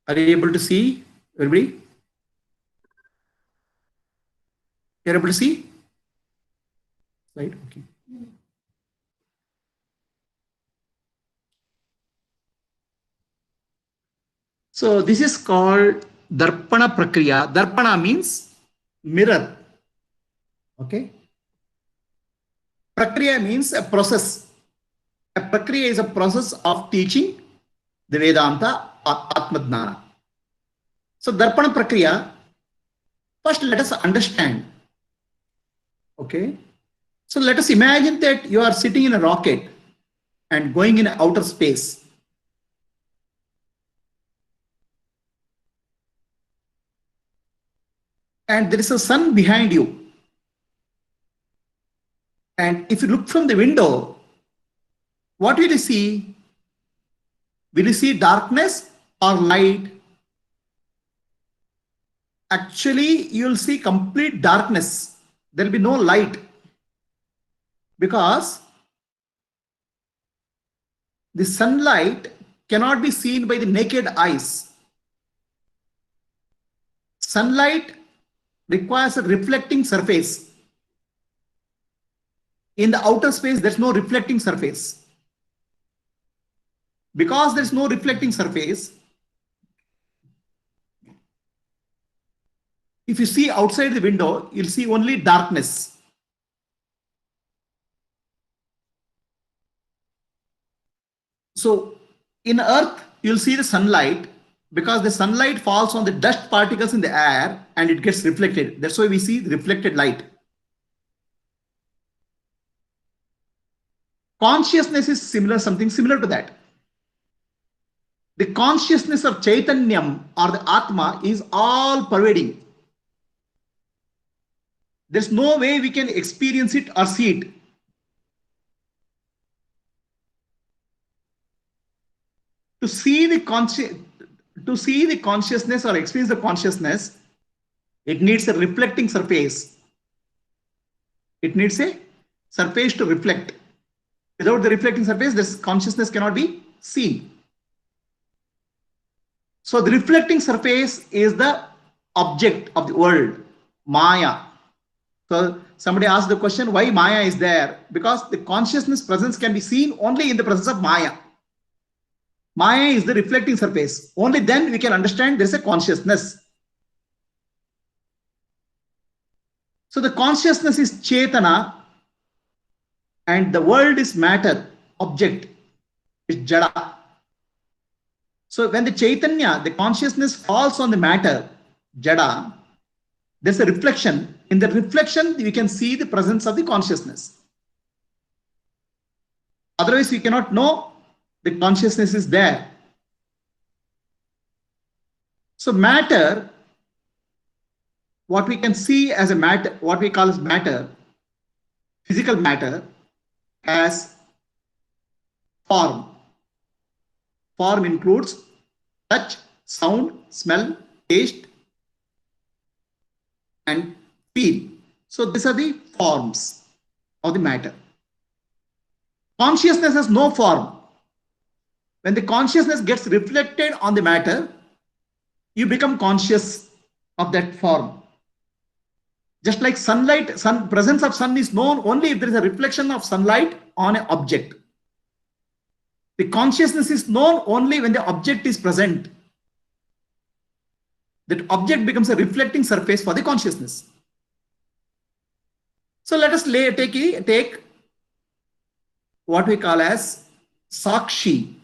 Are you able to see, everybody? You're able to see? Right, okay. So this is called Darpana Prakriya. Darpana means mirror. Okay. Prakriya means a process. A Prakriya is a process of teaching the Vedanta Atmadnana. So Darpana Prakriya, first let us understand. Okay. So let us imagine that you are sitting in a rocket and going in outer space. And there is a sun behind you. And if you look from the window, what will you see? Will you see darkness or light? Actually, you'll see complete darkness. There'll be no light because the sunlight cannot be seen by the naked eyes. Sunlight requires a reflecting surface. In the outer space, there's no reflecting surface. Because there's no reflecting surface, if you see outside the window, you'll see only darkness. So in Earth, you'll see the sunlight because the sunlight falls on the dust particles in the air and it gets reflected. That's why we see the reflected light. Consciousness is similar, something similar to that. The consciousness of Chaitanyam or the Atma is all pervading. There's no way we can experience it or see it. To see the consciousness or experience the consciousness, it needs a reflecting surface. It needs a surface to reflect. Without the reflecting surface, this consciousness cannot be seen. So the reflecting surface is the object of the world, Maya. So somebody asked the question, why Maya is there? Because the consciousness presence can be seen only in the presence of Maya. Maya is the reflecting surface. Only then we can understand there is a consciousness. So the consciousness is Chetana and the world is matter, object, is Jada. So when the Chaitanya, the consciousness falls on the matter, Jada, there's a reflection. In the reflection, we can see the presence of the consciousness. Otherwise, we cannot know the consciousness is there. So matter, what we can see as a matter, what we call as matter, physical matter, as form. Form includes touch, sound, smell, taste, and feel. So these are the forms of the matter. Consciousness has no form. When the consciousness gets reflected on the matter, you become conscious of that form. Just like sunlight, presence of sun is known only if there is a reflection of sunlight on an object. The consciousness is known only when the object is present. That object becomes a reflecting surface for the consciousness. So let us take what we call as Sakshi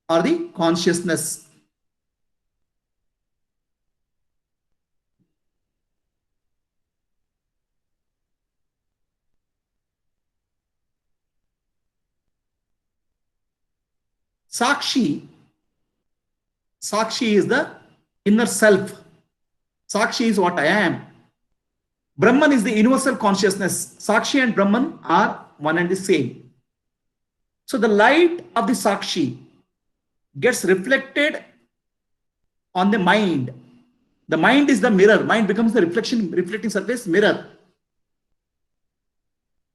or the consciousness. Sakshi is the inner self. Sakshi is what I am. Brahman is the universal consciousness. Sakshi and Brahman are one and the same. So the light of the Sakshi gets reflected on the mind. The mind is the mirror. Mind becomes the reflecting surface, mirror.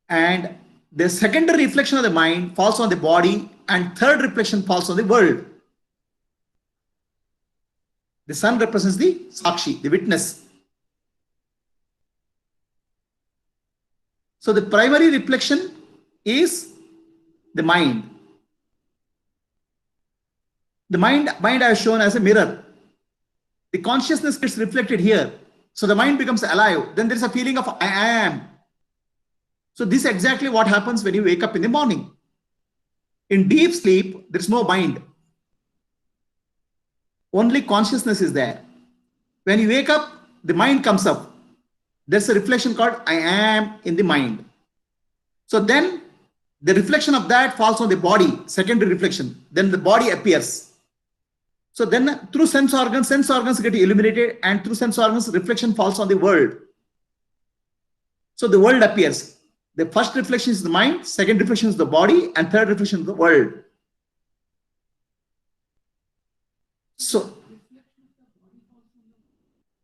And the secondary reflection of the mind falls on the body, and third reflection falls on the world. The sun represents the Sakshi, the witness. So the primary reflection is the mind. The mind I have shown as a mirror. The consciousness gets reflected here. So the mind becomes alive. Then there is a feeling of I am. So this is exactly what happens when you wake up in the morning. In deep sleep, there is no mind. Only consciousness is there. When you wake up, the mind comes up. There's a reflection called I am in the mind. So then the reflection of that falls on the body, secondary reflection. Then the body appears. So then through sense organs get illuminated, and through sense organs, reflection falls on the world. So the world appears. The first reflection is the mind, second reflection is the body, and third reflection is the world. So,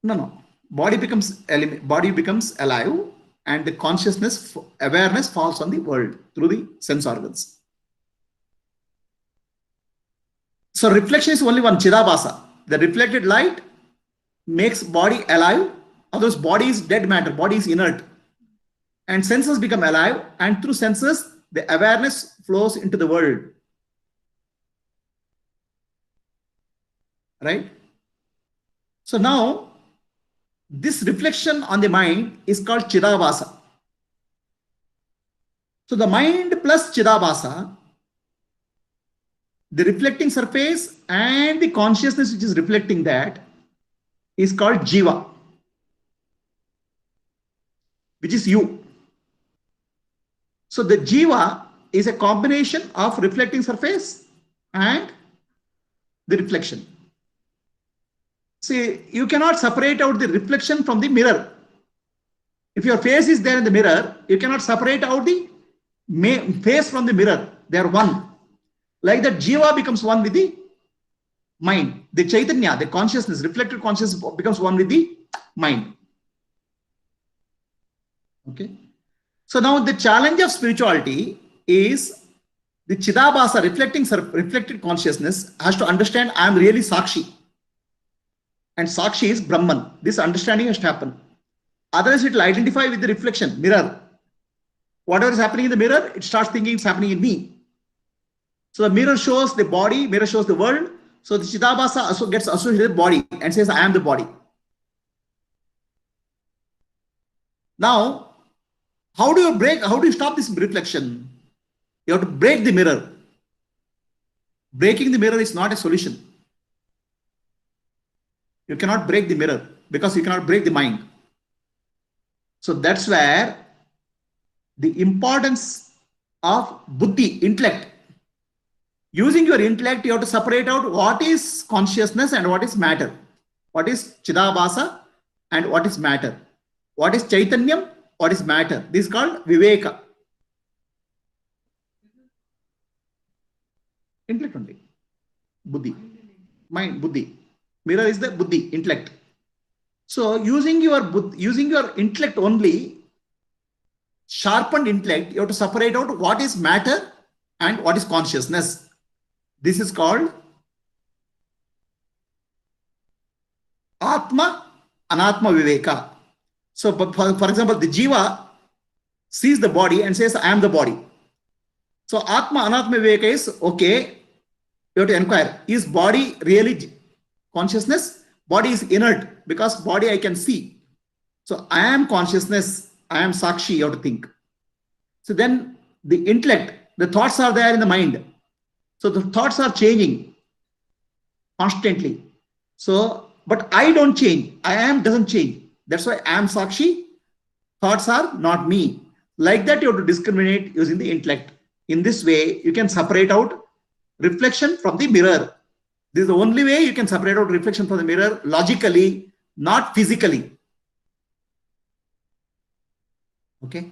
no. Body becomes alive, and the consciousness, awareness falls on the world through the sense organs. So reflection is only one, Chidabhasa. The reflected light makes body alive. Otherwise, body is dead matter, body is inert. And senses become alive, and through senses, the awareness flows into the world. Right? So now, this reflection on the mind is called Chidabhasa. So the mind plus Chidabhasa, the reflecting surface and the consciousness which is reflecting that is called Jiva, which is you. So the Jiva is a combination of reflecting surface and the reflection. See, you cannot separate out the reflection from the mirror. If your face is there in the mirror, you cannot separate out the face from the mirror. They are one. Like that, Jiva becomes one with the mind. The Chaitanya, the consciousness, reflected consciousness becomes one with the mind. Okay. So now the challenge of spirituality is the Chidabhasa, reflected consciousness has to understand I am really Sakshi. And Sakshi is Brahman. This understanding has to happen. Otherwise, it will identify with the reflection, mirror. Whatever is happening in the mirror, it starts thinking it's happening in me. So the mirror shows the body, mirror shows the world. So the Chidabhasa also gets associated with body and says, I am the body. Now, how do you stop this reflection? You have to break the mirror. Breaking the mirror is not a solution. You cannot break the mirror because you cannot break the mind. So that's where the importance of buddhi, intellect. Using your intellect, you have to separate out what is consciousness and what is matter. What is Chidabhasa and what is matter. What is Chaitanyam, what is matter. This is called Viveka. Intellect only. Buddhi. Mind, buddhi. Mirror is the buddhi, intellect. So using your intellect only, sharpened intellect, you have to separate out what is matter and what is consciousness. This is called Atma Anatma Viveka. So for example, the Jiva sees the body and says, I am the body. So Atma Anatma Viveka is, okay, you have to inquire, is body really consciousness? Body is inert because body I can see. So I am consciousness, I am Sakshi, you have to think. So then the intellect, the thoughts are there in the mind. So the thoughts are changing constantly. So, but I don't change. I am doesn't change. That's why I am Sakshi. Thoughts are not me. Like that, you have to discriminate using the intellect. In this way, you can separate out reflection from the mirror. This is the only way you can separate out reflection from the mirror logically, not physically. Okay.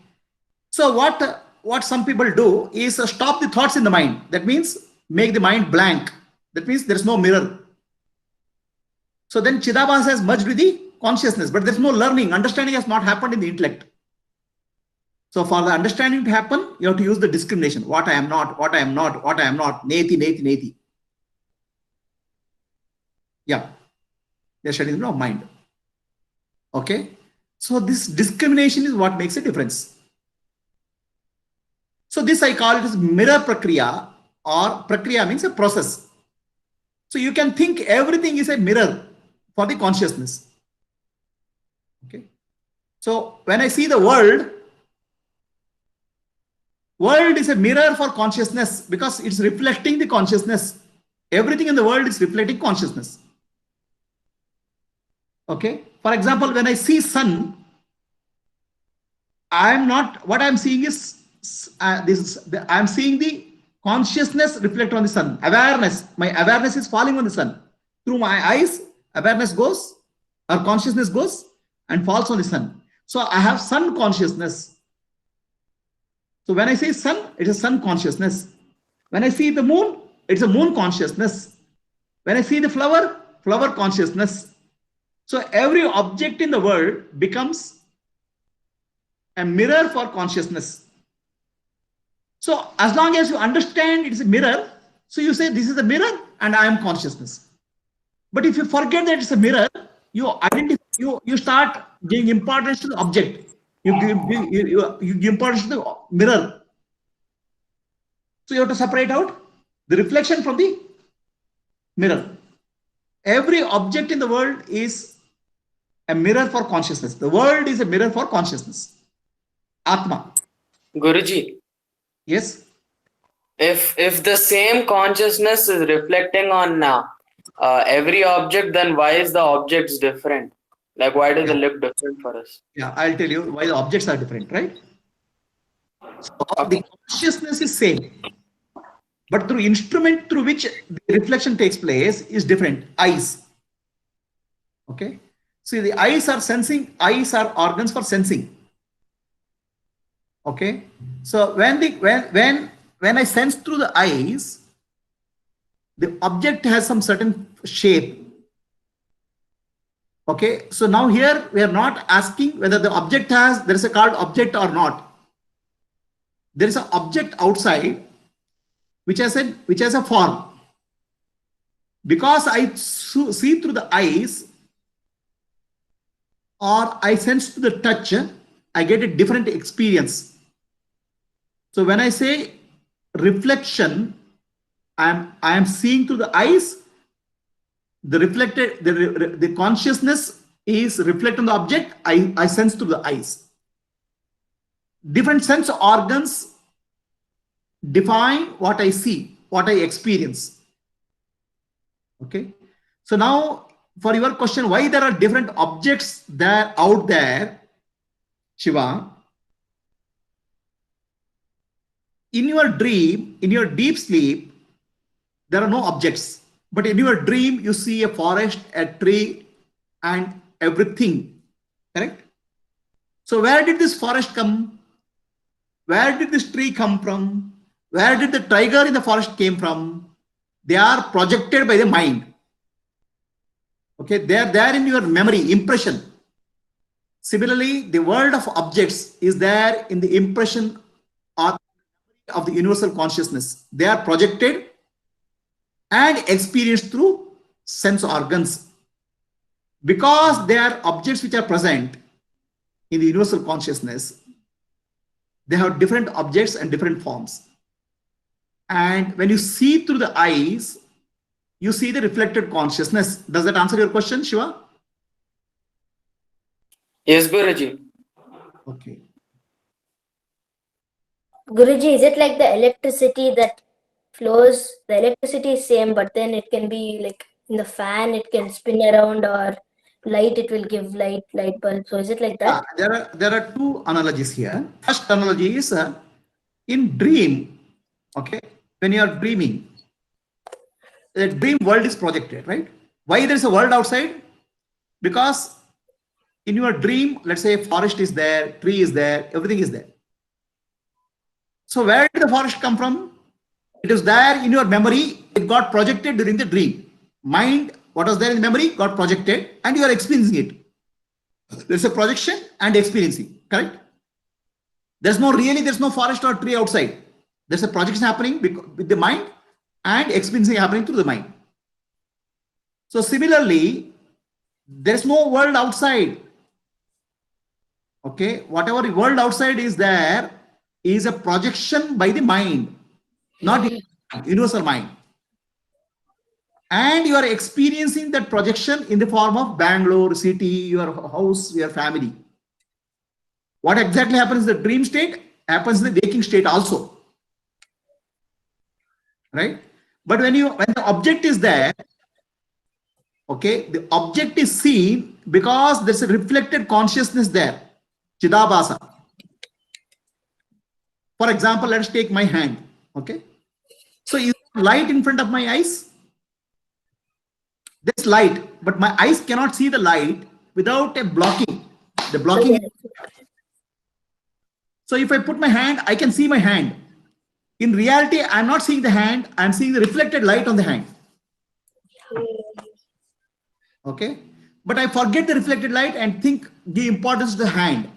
So what some people do is stop the thoughts in the mind. That means make the mind blank. That means there's no mirror. So then Chidabhasa has merged with the consciousness, but there's no learning. Understanding has not happened in the intellect. So for the understanding to happen, you have to use the discrimination. What I am not, what I am not, what I am not. Neti, neti, neti. Yeah. They are studying of mind. Okay. So this discrimination is what makes a difference. So this I call it as mirror prakriya, or prakriya means a process. So you can think everything is a mirror for the consciousness. Okay. So when I see the world is a mirror for consciousness because it's reflecting the consciousness. Everything in the world is reflecting consciousness. Okay. For example, when I see sun, what I'm seeing is I'm seeing the consciousness reflect on the sun. Awareness. My awareness is falling on the sun. Through my eyes, awareness goes, or consciousness goes and falls on the sun. So I have sun consciousness. So when I say sun, it is sun consciousness. When I see the moon, it's a moon consciousness. When I see the flower, flower consciousness. So every object in the world becomes a mirror for consciousness. So as long as you understand it's a mirror, so you say this is a mirror and I am consciousness. But if you forget that it's a mirror, you start giving importance to the object. You give importance to the mirror. So you have to separate out the reflection from the mirror. Every object in the world is a mirror for consciousness. The world is a mirror for consciousness. Atma. Guruji. Yes. If the same consciousness is reflecting on every object, then why is the objects different? Like, why do they look different for us? Yeah, I'll tell you why the objects are different, right? So the consciousness is same, but through instrument through which the reflection takes place is different. Eyes. Okay. See, the eyes are sensing. Eyes are organs for sensing. Okay. So when I sense through the eyes, the object has some certain shape. Okay. So now here we are not asking whether the object there is a called object or not. There is an object outside which has a form. Because I see through the eyes or I sense through the touch, I get a different experience. So when I say reflection, I am seeing through the eyes. The consciousness is reflected on the object. I sense through the eyes. Different sense organs define what I see, what I experience. Okay. So now for your question, why there are different objects out there, Shiva? In your dream, in your deep sleep, there are no objects. But in your dream, you see a forest, a tree, and everything. Correct? So where did this forest come? Where did this tree come from? Where did the tiger in the forest came from? They are projected by the mind. Okay, they are there in your memory, impression. Similarly, the world of objects is there in the impression of the universal consciousness. They are projected and experienced through sense organs. Because they are objects which are present in the universal consciousness, they have different objects and different forms. And when you see through the eyes, you see the reflected consciousness. Does that answer your question, Shiva? Yes, Guruji. Okay. Guruji, is it like the electricity that flows? The electricity is same, but then it can be like in the fan, it can spin around, or light, it will give light bulb. So is it like that? Yeah, there are two analogies here. First analogy is in dream. Okay, when you are dreaming, the dream world is projected, right? Why there is a world outside? Because in your dream, let's say forest is there, tree is there, everything is there. So where did the forest come from? It is there in your memory. It got projected during the dream. Mind, what was there in the memory, got projected, and you are experiencing it. There's a projection and experiencing, correct? There's no forest or tree outside. There's a projection happening with the mind and experiencing happening through the mind. So similarly, There is no world outside. Okay, whatever the world outside is there is a projection by the mind, not universal mind. And you are experiencing that projection in the form of Bangalore city, your house, your family. What exactly happens in the dream state happens in the waking state also, right? But when the object is there, okay, the object is seen because there's a reflected consciousness there, Chidabhasa. For example, let's take my hand, okay? So is light in front of my eyes? There's light, but my eyes cannot see the light without a blocking. The blocking. So if I put my hand, I can see my hand. In reality, I'm not seeing the hand, I'm seeing the reflected light on the hand. Okay, but I forget the reflected light and think the importance of the hand.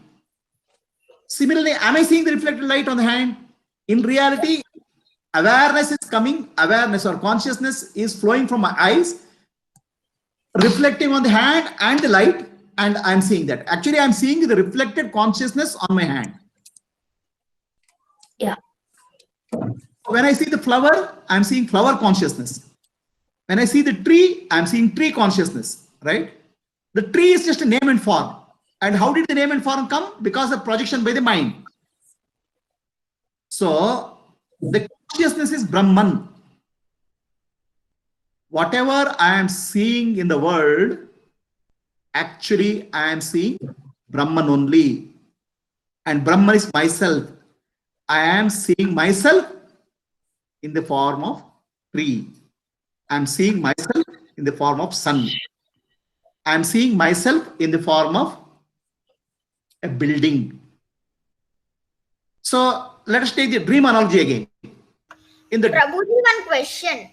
Similarly, am I seeing the reflected light on the hand? In reality, awareness is coming, awareness or consciousness is flowing from my eyes, reflecting on the hand and the light, and I'm seeing that. Actually, I'm seeing the reflected consciousness on my hand. Yeah. When I see the flower, I'm seeing flower consciousness. When I see the tree, I'm seeing tree consciousness, right? The tree is just a name and form. And how did the name and form come? Because of projection by the mind. So the consciousness is Brahman. Whatever I am seeing in the world, actually I am seeing Brahman only. And Brahman is myself. I am seeing myself in the form of tree. I'm seeing myself in the form of sun. I'm seeing myself in the form of a building. So let us take the dream analogy again. In the Prabhuji, one question.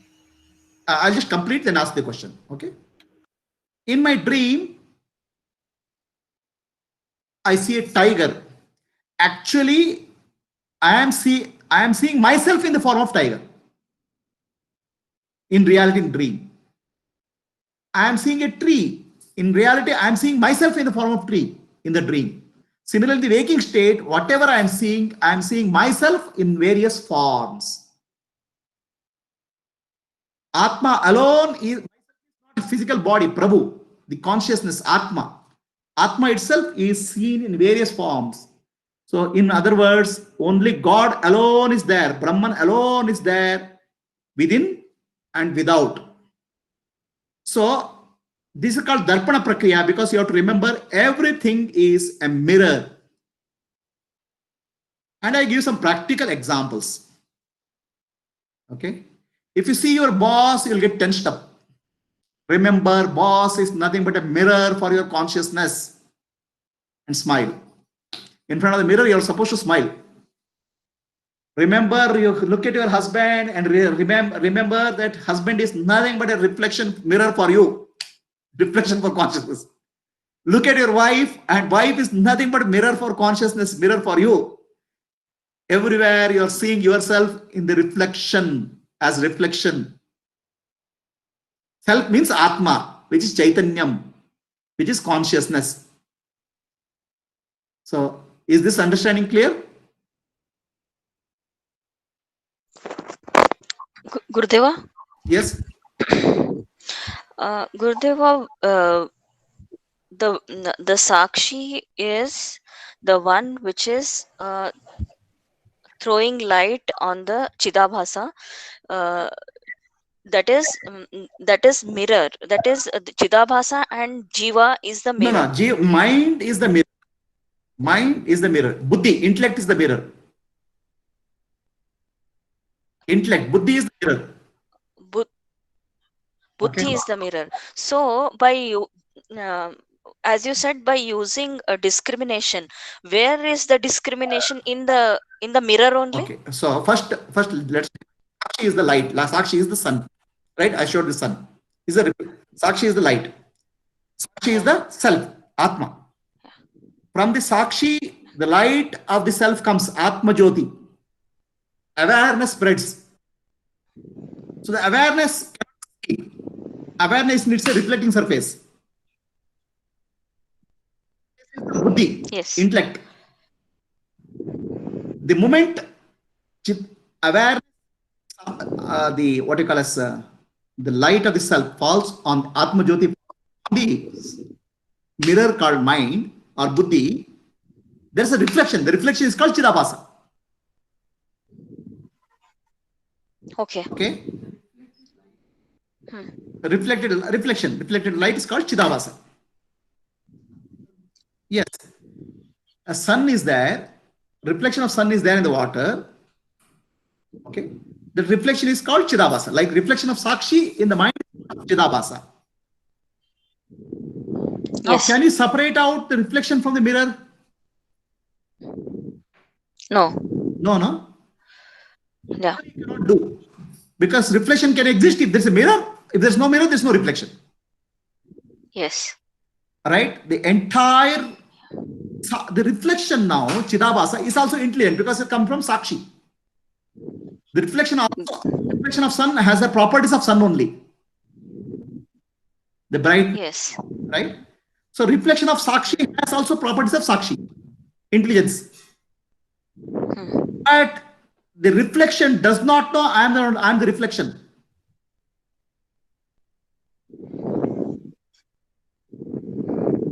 I'll just complete then ask the question. Okay. In my dream, I see a tiger. Actually, I am seeing myself in the form of tiger. In reality, in dream, I am seeing a tree. In reality, I am seeing myself in the form of tree in the dream. Similarly, in the waking state, whatever I am seeing myself in various forms. Atma alone is not physical body, Prabhu, the consciousness, Atma. Atma itself is seen in various forms. So in other words, only God alone is there. Brahman alone is there within and without. So this is called Darpana Prakriya because you have to remember everything is a mirror. And I give some practical examples. Okay. If you see your boss, you'll get tensed up. Remember, boss is nothing but a mirror for your consciousness. And smile. In front of the mirror, you're supposed to smile. Remember, you look at your husband and remember that husband is nothing but a reflection mirror for you. Reflection for consciousness. Look at your wife and wife is nothing but mirror for consciousness, mirror for you. Everywhere you're seeing yourself in the reflection as reflection. Self means Atma, which is Chaitanyam, which is consciousness. So is this understanding clear? Gurudeva? Yes. Gurudeva, the Sakshi is the one which is throwing light on the Chidabhasa. That is mirror. That is Chidabhasa and Jiva is the mirror. No, mind is the mirror. Mind is the mirror. Buddhi, intellect is the mirror. Intellect, Buddhi is the mirror. Buddhi Okay. is the mirror. So as you said, by using a discrimination, where is the discrimination in the mirror only? Okay. So first let's Sakshi is the light. Sakshi is the sun. Right? I showed the sun. Sakshi is the light. Sakshi is the self, Atma. From the Sakshi, the light of the self comes, Atma Jyoti. Awareness spreads. So the awareness needs a reflecting surface. buddhi, Yes. intellect. The moment awareness, the what you call as the light of the self falls on Atma Jyoti, the mirror called mind or buddhi, there's a reflection. The reflection is called Chidabhasa. Okay. Okay? Hmm. Reflected light is called Chidabhasa. Yes. A sun is there, reflection of sun is there in the water. Okay. The reflection is called Chidabhasa. Like reflection of Sakshi in the mind, Chidabhasa. Now, Yes. can you separate out the reflection from the mirror? No. No. Yeah. You cannot do. Because reflection can exist if there's a mirror. If there's no mirror, there's no reflection. Yes. Right? The reflection now, Chidabhasa, is also intelligent because it comes from Sakshi. The reflection of sun has the properties of sun only. The bright, Yes. right? So reflection of Sakshi has also properties of Sakshi, intelligence. But the reflection does not know I'm the reflection.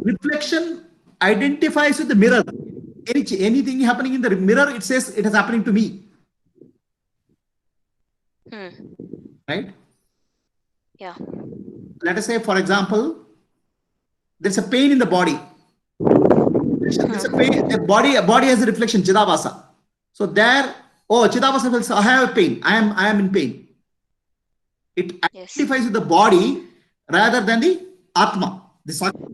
Reflection identifies with the mirror. Anything happening in the mirror, it says it is happening to me. Right? Yeah. Let us say, for example, there's a pain in the body. There's a pain. A body has a reflection, Chidabhasa. So there, Chidabhasa will say, I have a pain. I am in pain. It Yes. identifies with the body rather than the Atma. The Sakshi.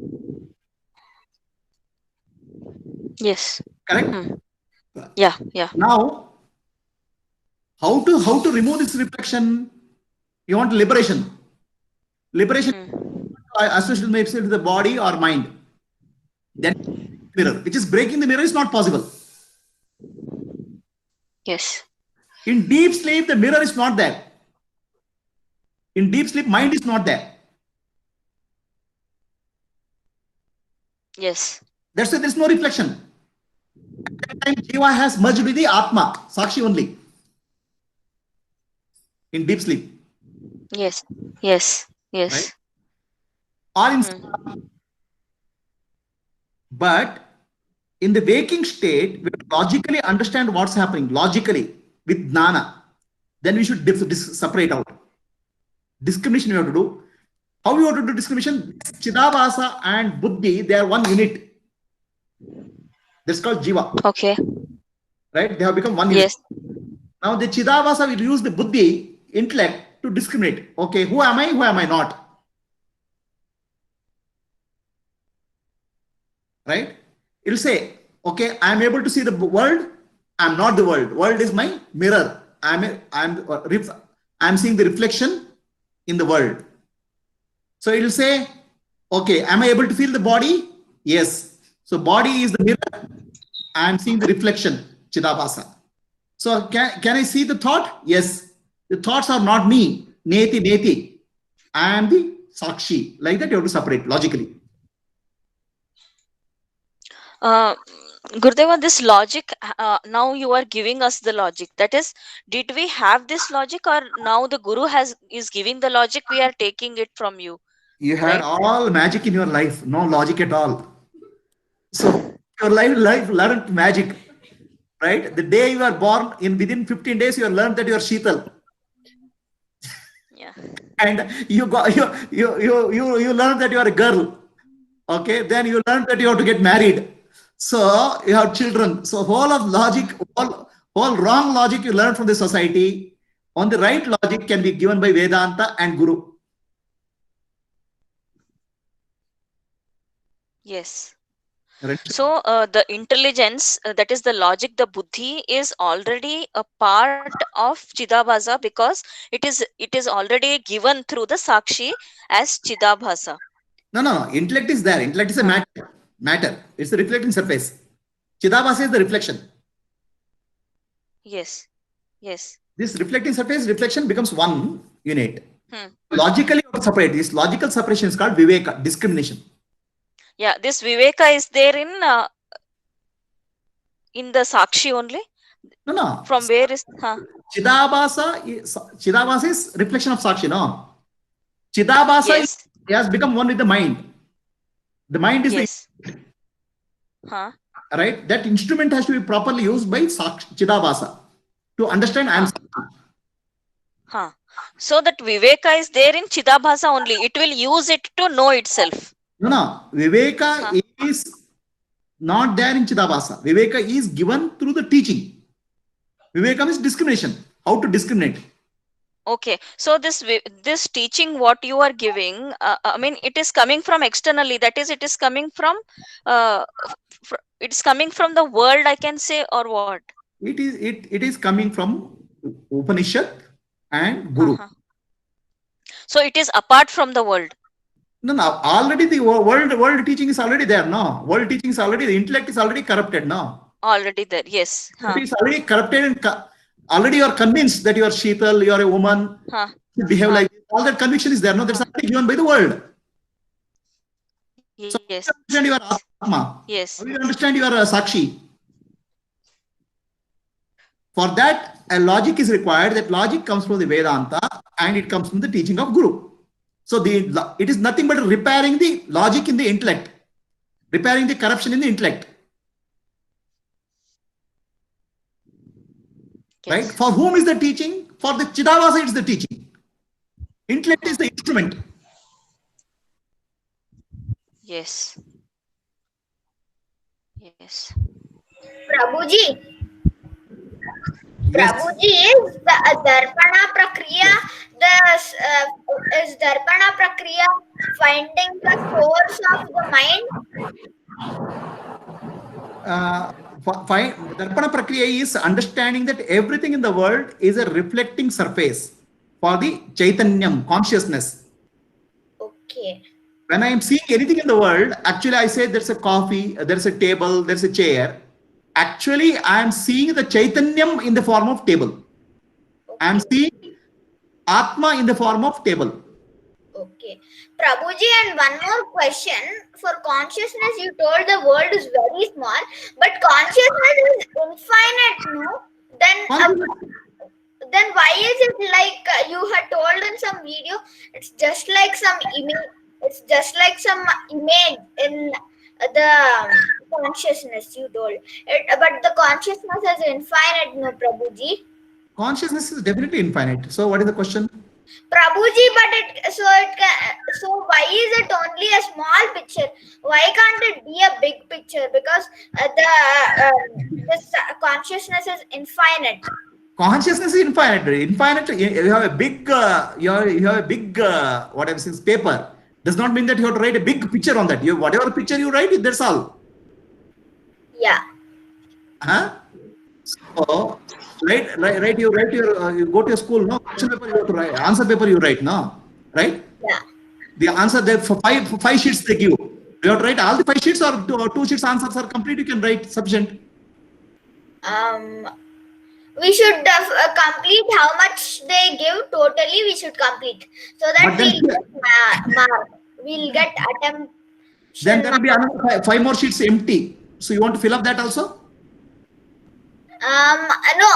Yes. Correct? Yeah. Yeah. Now, how to remove this reflection? You want liberation. Liberation associated maybe with the body or mind. Then mirror, which is breaking the mirror is not possible. Yes. In deep sleep, the mirror is not there. In deep sleep, mind is not there. Yes. That's why there's no reflection. At that time, Jiva has merged with the Atma, Sakshi only. In deep sleep. Yes. Yes. Yes. Right? Or in but in the waking state, we logically understand what's happening, logically, with Jnana. Then we should separate out. Discrimination we have to do. How you want to do discrimination? Chidabhasa and Buddhi, they are one unit. That's called Jiva. Okay. Right? They have become one unit. Yes. Now the Chidabhasa will use the Buddhi, intellect, to discriminate. Okay, who am I? Who am I not? Right? It'll say, okay, I am able to see the world. I'm not the world. World is my mirror. I'm seeing the reflection in the world. So it'll say, okay, am I able to feel the body? Yes. So body is the mirror. I'm seeing the reflection, Chidabhasa. So can I see the thought? Yes. The thoughts are not me. Neti. I am the Sakshi. Like that you have to separate logically. Gurudeva, this logic, now you are giving us the logic. That is, did we have this logic, or now the Guru is giving the logic, we are taking it from you? You had Right. all magic in your life, no logic at all. So your life learned magic, right? The day you are born, within 15 days, you have learned that you are Sheetal. Yeah. And you learn that you are a girl. Okay, then you learn that you have to get married. So you have children. So whole of logic, whole wrong logic you learn from the society. On the right logic can be given by Vedanta and Guru. Yes. Right? So the intelligence, that is the logic, the buddhi, is already a part of Chidabhasa because it is already given through the Sakshi as Chidabhasa. No. Intellect is there. Intellect is a matter. It's the reflecting surface. Chidabhasa is the reflection. Yes. Yes. This reflecting surface reflection becomes one unit. Logically, you have to separate. This logical separation is called viveka, discrimination. Yeah, this Viveka is there in the Sakshi only. No. From where is Chidabhasa is reflection of Sakshi, no? Chidabhasa yes, has become one with the mind. The mind is yes. Huh. right. That instrument has to be properly used by Chidabhasa to understand I am. Huh. So that Viveka is there in Chidabhasa only. It will use it to know itself. No. Viveka is not there in Chidabhasa. Viveka is given through the teaching. Viveka is discrimination. How to discriminate. Okay, so this teaching what you are giving, I mean, it is coming from externally. That is, it is coming from it's coming from the world, I can say, or what? It is coming from Upanishad and Guru. So it is apart from the world. No. Already the world teaching is already there. No, world teaching is already, the intellect is already corrupted. No, Already there. Yes. it is already corrupted and already you are convinced that you are Sheetal, you are a woman, you behave like this. All that conviction is there. No, that's already given by the world. So Yes. you understand your Atma. Yes. How do you understand your Sakshi? For that, a logic is required. That logic comes from the Vedanta and it comes from the teaching of Guru. So it is nothing but repairing the logic in the intellect, repairing the corruption in the intellect. Yes. Right? For whom is the teaching? For the Chidabhasa, it's the teaching. Intellect is the instrument. Yes. Yes. Prabhuji. Yes. Prabhuji, is the Darpana Prakriya, is Darpana Prakriya finding the source of the mind? Darpana Prakriya is understanding that everything in the world is a reflecting surface for the Chaitanyam, consciousness. Okay. When I am seeing anything in the world, actually I say there's a coffee, there's a table, there's a chair. Actually, I am seeing the Chaitanyam in the form of table. I am seeing Atma in the form of table. Okay. Prabhuji, and one more question. For consciousness, you told the world is very small, but consciousness is infinite, no? Then why is it like you had told in some video? It's just like some image. It's just like some image in the consciousness you told. But the consciousness is infinite, no, Prabhuji? Consciousness is definitely infinite. So what is the question? Prabhuji, but so why is it only a small picture? Why can't it be a big picture? Because this consciousness is infinite. Consciousness is infinite. Infinite. You have a big, what I'm saying, paper. Does not mean that you have to write a big picture on that. Whatever picture you write, that's all. Yeah. Huh? So, right. You write your, you go to your school, no? Question paper you have to write. Answer paper you write, no? Right? Yeah. The answer there for five sheets they give. You have to write all the 5 sheets or two sheets answers are complete. You can write sufficient. We should complete how much they give totally. We should complete so that we'll get mark. We'll get attempt. Then there will be another 5 more sheets empty. So you want to fill up that also? No.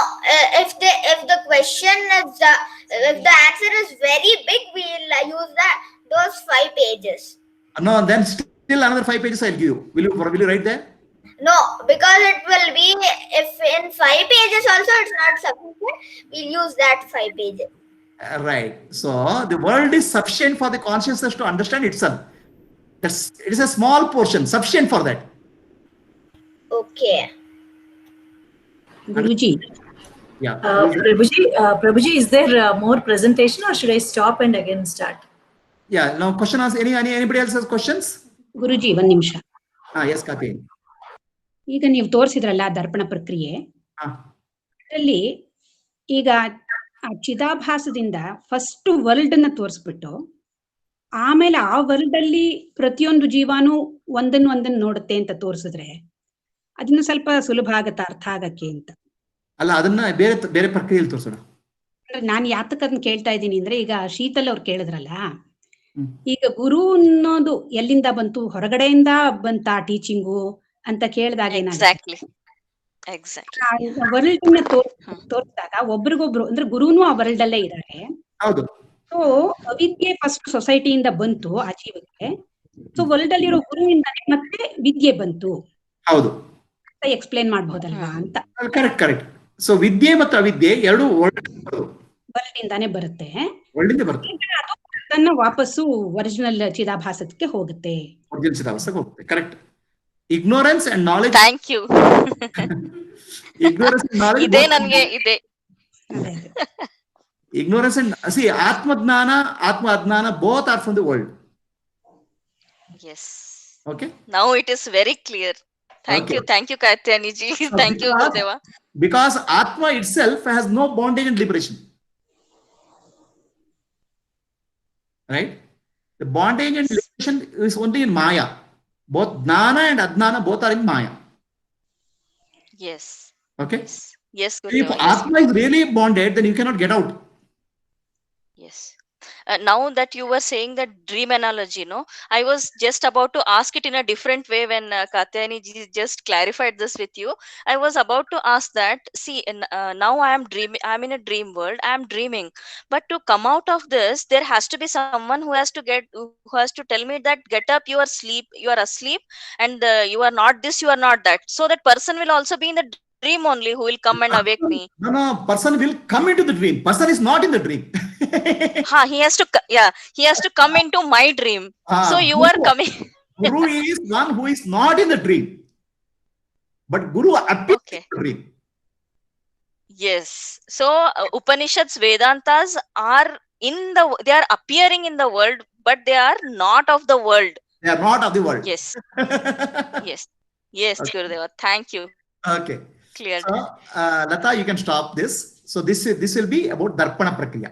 If the question is if the answer is very big, we'll use those 5 pages. No, then still another 5 pages I'll give you. Will you write there? No, because it will be, if in 5 pages also it's not sufficient, we'll use that 5 pages. Right. So the world is sufficient for the consciousness to understand itself. It is a small portion, sufficient for that. Okay. Guruji. Yeah. Prabhuji, is there more presentation or should I stop and again start? Yeah. Now question ask anybody else has questions? ಗುರುಜಿ ಒಂದ್ ನಿಮಿಷ. Yes, Kathy. ಈಗ ನೀವು ತೋರಿಸಿದ್ರಲ್ಲ ದರ್ಪಣ ಪ್ರಕ್ರಿಯೆ, ಅದರಲ್ಲಿ ಈಗ ಆ ಚಿದಾಭಾಸದಿಂದ first world ಅನ್ನ ತೋರಿಸ್ಬಿಟ್ಟು ಆಮೇಲೆ ಆ ವರ್ಲ್ಡ್ ಅಲ್ಲಿ ಪ್ರತಿಯೊಂದು ಜೀವಾನು ಒಂದನ್ನು ನೋಡುತ್ತೆ ಅಂತ ತೋರಿಸಿದ್ರೆ ಅದನ್ನ ಸ್ವಲ್ಪ ಸುಲಭ ಆಗತ್ತ ಅರ್ಥ ಆಗಕ್ಕೆ ಅಂತ. ಅಲ್ಲ, ಅದನ್ನ ಬೇರೆ ಪ್ರಕ್ರಿಯೆಯಲ್ಲಿ ತೋರಿಸೋಣ. ಅಂದ್ರೆ ನಾನು ಯಾತಕ್ಕೆ ಅದನ್ನ ಕೇಳ್ತಾ ಇದ್ದೀನಿ ಅಂದ್ರೆ, ಈಗ ಶೀತಲ್ ಅವ್ರು ಕೇಳಿದ್ರಲ್ಲ, ಈಗ ಗುರು ಅನ್ನೋದು ಎಲ್ಲಿಂದ ಬಂತು, ಹೊರಗಡೆಯಿಂದ ಬಂತ ಟೀಚಿಂಗು ಅಂತ ಕೇಳಿದಾಗ ಏನಾಗುತ್ತೆ, ಎಕ್ಸಾಕ್ಟ್ಲಿ ವರ್ಲ್ಡ್ ನ ತೋರಿಸಿದಾಗ ಒಬ್ರಿಗೊಬ್ರು ಅಂದ್ರೆ ಗುರುನು ಆ ವರ್ಲ್ಡ್ ಅಲ್ಲೇ ಇದ್ದಾರೆ. ಹೌದು. ಸೊ ಅವಿದ್ಯೆ ಫಸ್ಟ್ ಸೊಸೈಟಿಯಿಂದ ಬಂತು ಆ ಜೀವಕ್ಕೆ. ಸೊ ವರ್ಲ್ಡ್ ಅಲ್ಲಿರೋ ಗುರುವಿಂದಾನೆ ಮತ್ತೆ ವಿದ್ಯೆ ಬಂತು. ಹೌದು, ಅಂತ ಎಕ್ಸ್ಪ್ಲೇನ್ ಮಾಡ್ಬೋದಲ್ವಾ ಅಂತ. ಕರೆಕ್ಟ್. ಸೊ ವಿದ್ಯೆ ಮತ್ತು ಅವಿದ್ಯೆ ಎರಡು ವರ್ಲ್ಡ್ ಇಂದಾನೆ ಬರುತ್ತೆ. ಇಂದ ಬರುತ್ತೆ. ಅದು ತನ್ನ ವಾಪಸ್ಸು ಒರಿಜಿನಲ್ ಚಿದಾಭಾಸಕ್ಕೆ ಹೋಗುತ್ತೆ. ಒರಿಜಿನಲ್ ಚಿದಾಭಾಸಕ್ಕೆ ಹೋಗುತ್ತೆ. Correct. Ignorance and knowledge. Thank you. Ignorance and knowledge. ಇದೆ ನನಗೆ ಇದೆ. Ignorance and see Atma Adnana both are from the world. Yes. Okay. Now it is very clear. Thank you, Katyani ji. Thank you, Gurudeva. Because Atma itself has no bondage and liberation. Right? The bondage and liberation is only in Maya. Both Jnana and Adnana both are in Maya. Yes. Okay. Yes, If Gurudeva. Atma is really bonded, then you cannot get out. Yes. Now that you were saying that dream analogy, no, I was just about to ask it in a different way when Katyani ji just clarified this with you. I was about to ask that, see, now I am dreaming, I am in a dream world, I am dreaming, but to come out of this, there has to be someone who has to tell me that get up, you are asleep, and you are not this, you are not that. So that person will also be in the dream only, who will come and awake me. No, person will come into the dream. Person is not in the dream. He has to come into my dream. So you are coming. Guru is one who is not in the dream, but Guru appears in the dream. Yes. So Upanishads, Vedantas are they are appearing in the world, but they are not of the world. They are not of the world. Yes. Yes, Okay. Gurudeva. Thank you. Okay. Clear. So, Lata, you can stop this. So this will be about Darpana Prakriya.